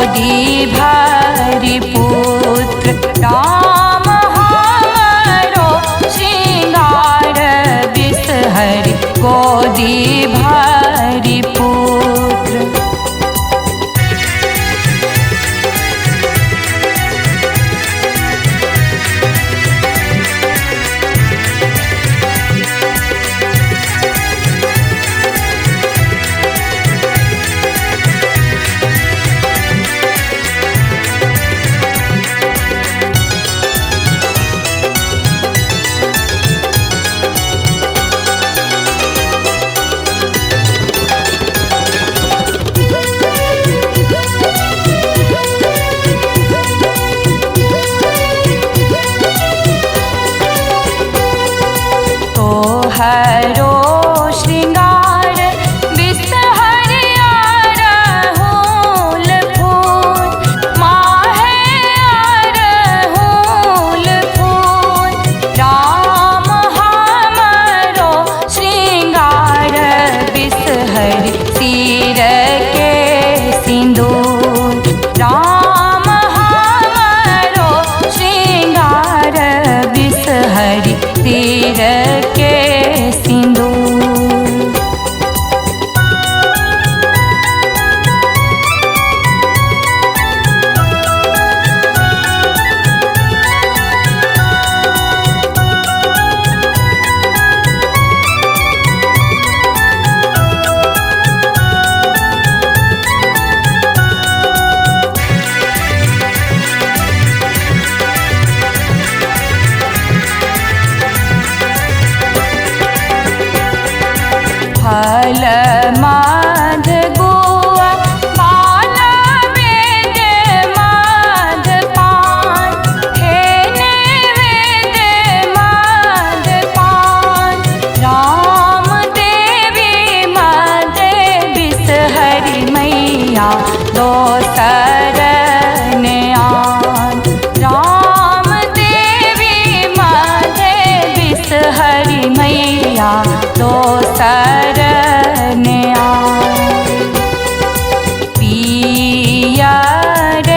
गोदी भरी पुत्र राम हमारो श्रृंगार बिसहरि गोदी भरी पुत्र। हरो श्रृंगार बिसहरि अरहुल फूल माहे अरहुल फूल राम हमारो श्रृंगार बिसहरि सिर के सिंदूर राम हमारो श्रृंगार बिसहरि सिर के सिंदूर। फल माध गुआ बाल वेद माध पान हे नैवेद माध पान राम देवी माध बिसहरि मैया दोसर आन राम देवी माध बिसहरि मैया दोसर पियर